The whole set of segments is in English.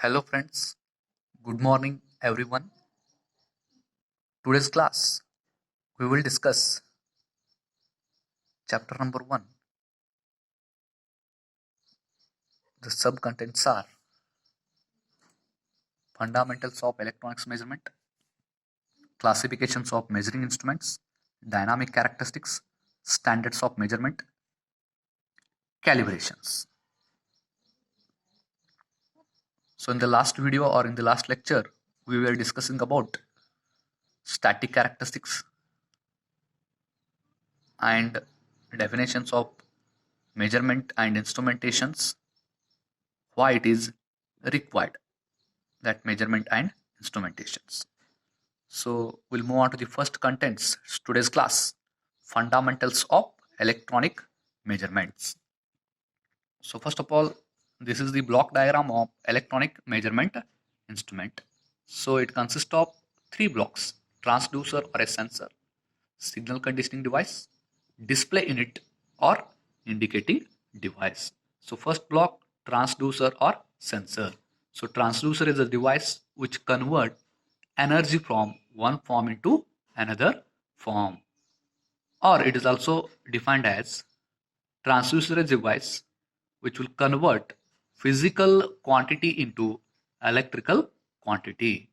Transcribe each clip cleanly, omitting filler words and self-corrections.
Hello friends, good morning everyone. Today's class we will discuss chapter number 1. The sub-contents are fundamentals of electronics measurement, classifications of measuring instruments, dynamic characteristics, standards of measurement, calibrations. So in the last video or in the last lecture, we were discussing about static characteristics and definitions of measurement and instrumentations, why it is required, that measurement and instrumentations. So we'll move on to the first contents, today's class, fundamentals of electronic measurements. So first of all, this is the block diagram of electronic measurement instrument. So it consists of 3 blocks: transducer or a sensor, signal conditioning device, display unit or indicating device. So first block, transducer or sensor. So transducer is a device which convert energy from one form into another form, or it is also defined as transducer is a device which will convert physical quantity into electrical quantity.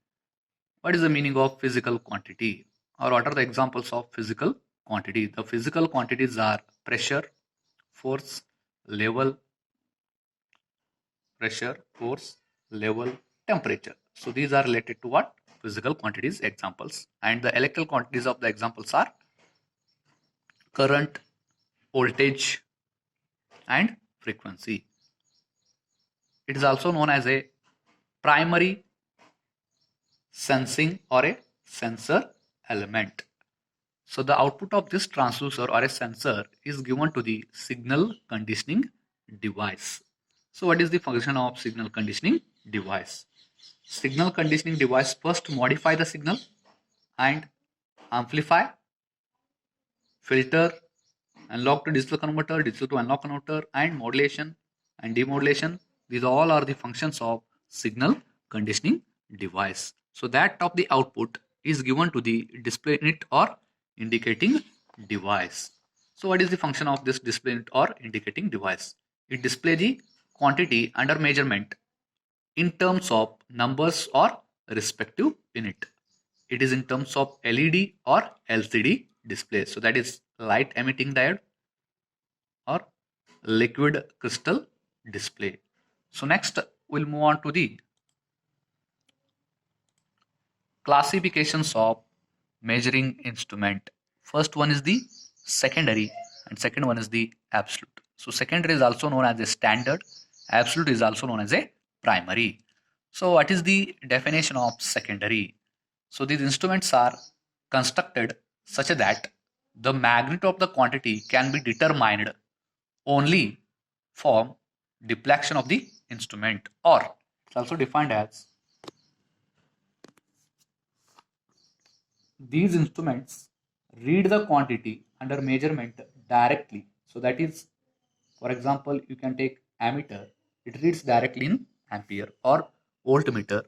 What is the meaning of physical quantity, or what are the examples of physical quantity? The physical quantities are pressure, force, level, temperature. So these are related to what? Physical quantities examples. And the electrical quantities of the examples are current, voltage, and frequency. It is also known as a primary sensing or a sensor element. So the output of this transducer or a sensor is given to the signal conditioning device. So what is the function of signal conditioning device? Signal conditioning device first modify the signal and amplify, filter, analog to digital converter, digital to analog converter, and modulation and demodulation. These all are the functions of signal conditioning device. So that of the output is given to the display unit or indicating device. So what is the function of this display unit or indicating device? It displays the quantity under measurement in terms of numbers or respective unit. It is in terms of LED or LCD display. So that is light emitting diode or liquid crystal display. So next we'll move on to the classifications of measuring instrument. First one is the secondary and second one is the absolute. So secondary is also known as a standard, absolute is also known as a primary. So what is the definition of secondary? So these instruments are constructed such that the magnitude of the quantity can be determined only from deflection of the instrument, or it's also defined as these instruments read the quantity under measurement directly. So that is, for example, you can take ammeter, it reads directly in ampere, or voltmeter,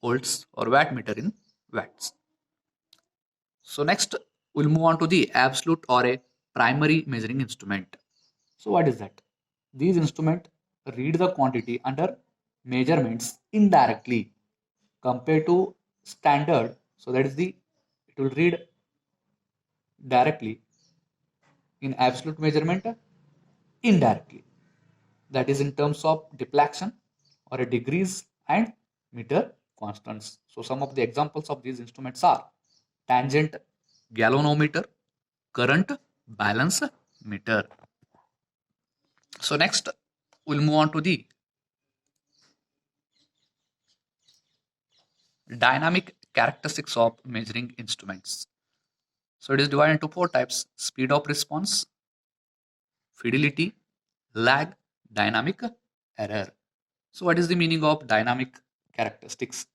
volts, or wattmeter in watts. So next we'll move on to the absolute or a primary measuring instrument. So what is that? These instruments read the quantity under measurements indirectly compared to standard. So that is it will read directly in absolute measurement indirectly. That is in terms of deflection or a degrees and meter constants. So some of the examples of these instruments are tangent galvanometer, current balance meter. So next we'll move on to the dynamic characteristics of measuring instruments. So it is divided into 4 types: speed of response, fidelity, lag, dynamic error. So what is the meaning of dynamic characteristics?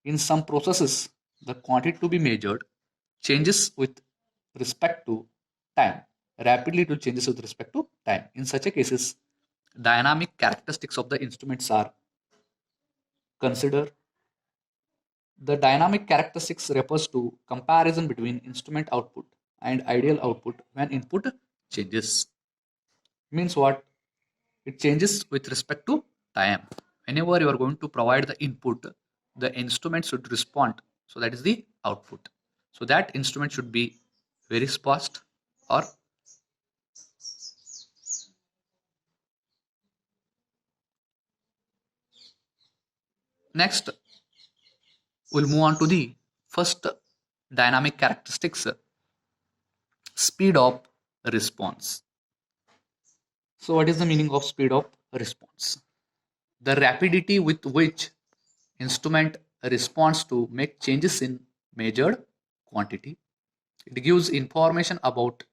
In some processes, the quantity to be measured changes with respect to time. Rapidly it will changes with respect to time. In such a cases, dynamic characteristics of the instruments are consider the dynamic characteristics refers to comparison between instrument output and ideal output when input changes. Means what? It changes with respect to time. Whenever you are going to provide the input, the instrument should respond. So that is the output. So that instrument should be very fast or next we'll move on to the first dynamic characteristics, speed of response. So what is the meaning of speed of response? The rapidity with which instrument responds to make changes in measured quantity. It gives information about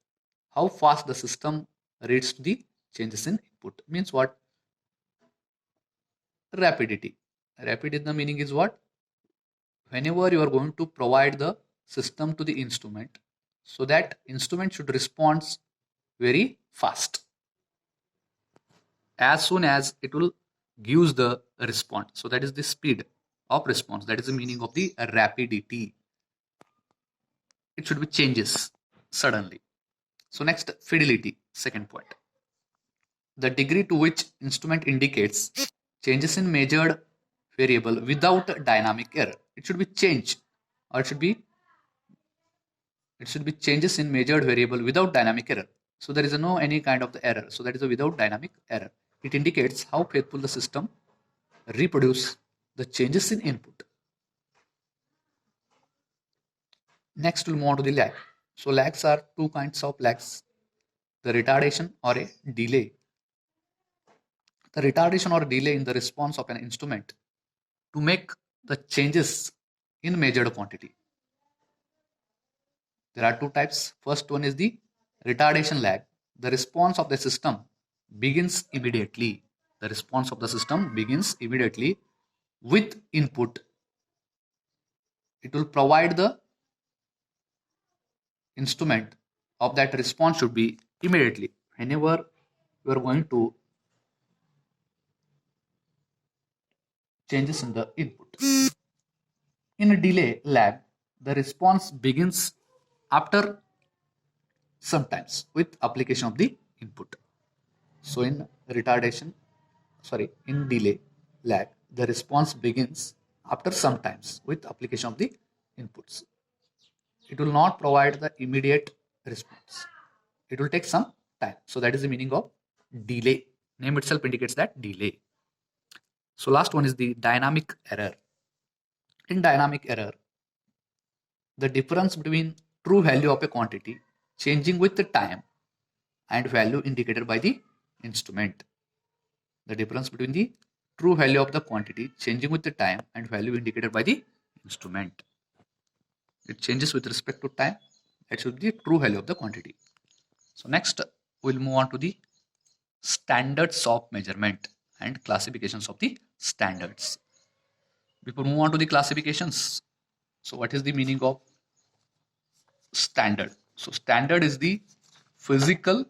how fast the system reads to the changes in input. Means what? Rapidity. Rapid in the meaning is what? Whenever you are going to provide the system to the instrument, so that instrument should respond very fast. As soon as it will gives the response. So that is the speed of response. That is the meaning of the rapidity. It should be changes suddenly. So next, fidelity, second point. The degree to which instrument indicates changes in measured variable without dynamic error. It should be change, or it should be changes in measured variable without dynamic error. So there is no any kind of the error. So that is a without dynamic error. It indicates how faithful the system reproduce the changes in input. Next, we'll move on to the lag. So lags are two kinds of lags: the retardation or a delay. The retardation or delay in the response of an instrument to make the changes in measured quantity. There are two types. First one is the retardation lag. The response of the system begins immediately. The response of the system begins immediately with input. It will provide the instrument of that response should be immediately. Whenever you are going to changes in the input. In a delay lag, the response begins after sometimes with application of the input. So in delay lag, the response begins after sometimes with application of the inputs. It will not provide the immediate response. It will take some time. So that is the meaning of delay. Name itself indicates that delay. So last one is the dynamic error. In dynamic error, the difference between true value of a quantity changing with the time and value indicated by the instrument. The difference between the true value of the quantity changing with the time and value indicated by the instrument. It changes with respect to time. It should be the true value of the quantity. So next, we'll move on to the standards of measurement and classifications of the standards. Before move on to the classifications, so what is the meaning of standard? So standard is the physical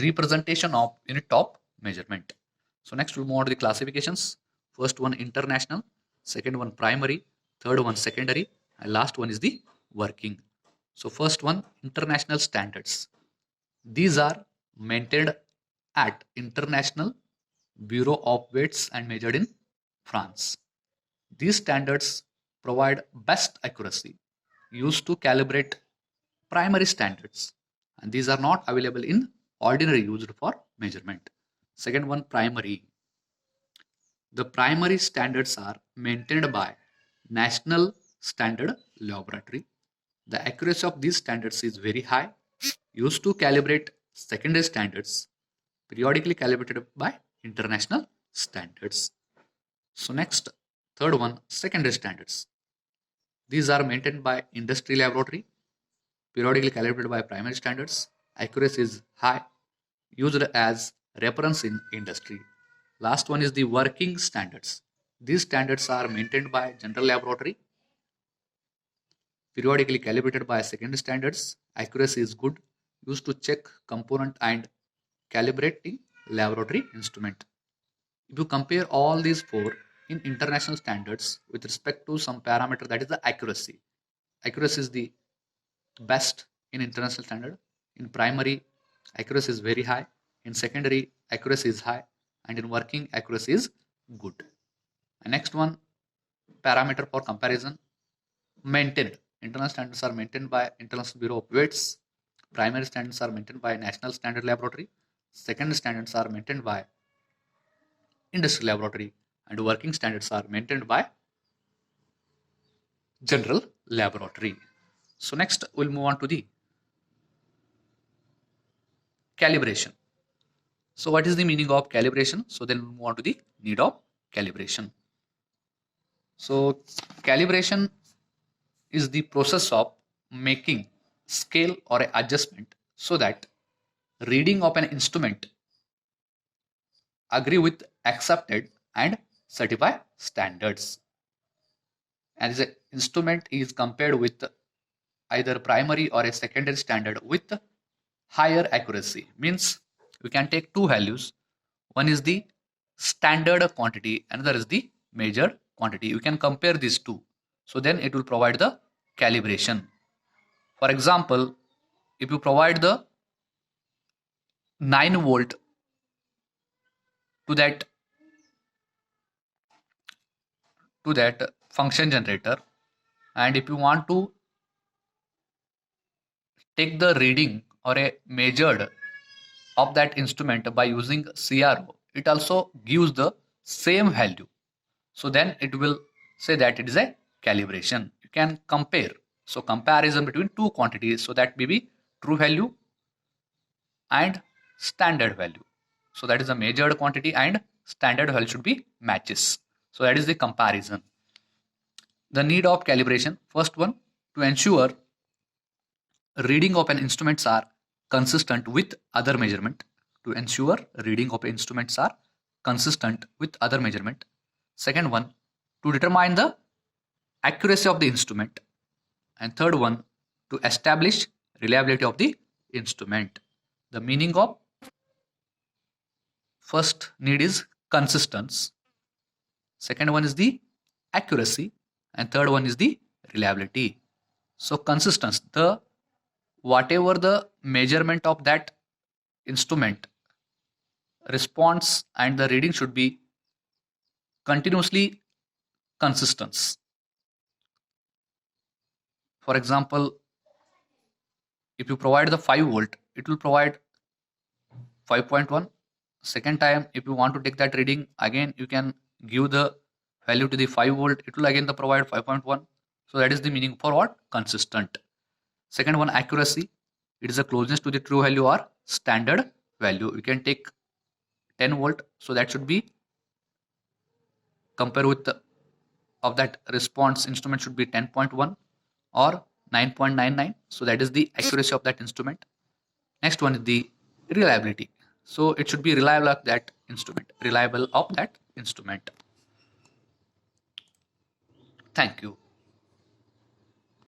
representation of unit of measurement. So next we'll move on to the classifications. First one international, second one primary, third one secondary, and last one is the working. So first one, international standards. These are maintained at International Bureau of Weights and Measured in France. These standards provide best accuracy used to calibrate primary standards, and these are not available in ordinary used for measurement. Second one, primary. The primary standards are maintained by National Standard Laboratory. The accuracy of these standards is very high, used to calibrate secondary standards, periodically calibrated by international standards. So next, third one, secondary standards. These are maintained by industry laboratory, periodically calibrated by primary standards. Accuracy is high, used as reference in industry. Last one is the working standards. These standards are maintained by general laboratory, periodically calibrated by secondary standards. Accuracy is good, used to check component and calibrating laboratory instrument. If you compare all these four in international standards with respect to some parameter, that is the accuracy. Accuracy is the best in international standard. In primary, accuracy is very high. In secondary, accuracy is high. And in working, accuracy is good. And next one, parameter for comparison, maintained. Internal standards are maintained by International Bureau of Weights. Primary standards are maintained by National Standard Laboratory. Second standards are maintained by Industry Laboratory. And working standards are maintained by General Laboratory. So next we'll move on to the calibration. So what is the meaning of calibration? So then we'll move on to the need of calibration. So calibration is the process of making scale or an adjustment so that reading of an instrument agree with accepted and certified standards. And as an instrument is compared with either primary or a secondary standard with higher accuracy. Means we can take two values. One is the standard quantity, another is the measured quantity. You can compare these two. So then it will provide the calibration. For example, if you provide the 9 volt to that function generator, and if you want to take the reading or a measured of that instrument by using CRO, it also gives the same value. So then it will say that it is a calibration. You can compare. So comparison between two quantities, so that may be true value and standard value. So that is the measured quantity and standard value should be matches. So that is the comparison. The need of calibration. First one, to ensure reading of an instruments are consistent with other measurement. To ensure reading of instruments are consistent with other measurement. Second one, to determine the accuracy of the instrument. And third one, to establish reliability of the instrument. The meaning of first need is consistency. Second one is the accuracy. And third one is the reliability. So consistency, the whatever the measurement of that instrument, response and the reading should be continuously consistent. For example, if you provide the 5 volt, it will provide 5.1. Second time, if you want to take that reading, again you can give the value to the 5 volt, it will again provide 5.1. So that is the meaning for what? Consistent. Second one, accuracy. It is the closeness to the true value or standard value. You can take 10 volt, so that should be compared with of that response instrument should be 10.1 or 9.99. So that is the accuracy of that instrument. Next one is the reliability. So it should be reliable of that instrument. Reliable of that instrument. Thank you.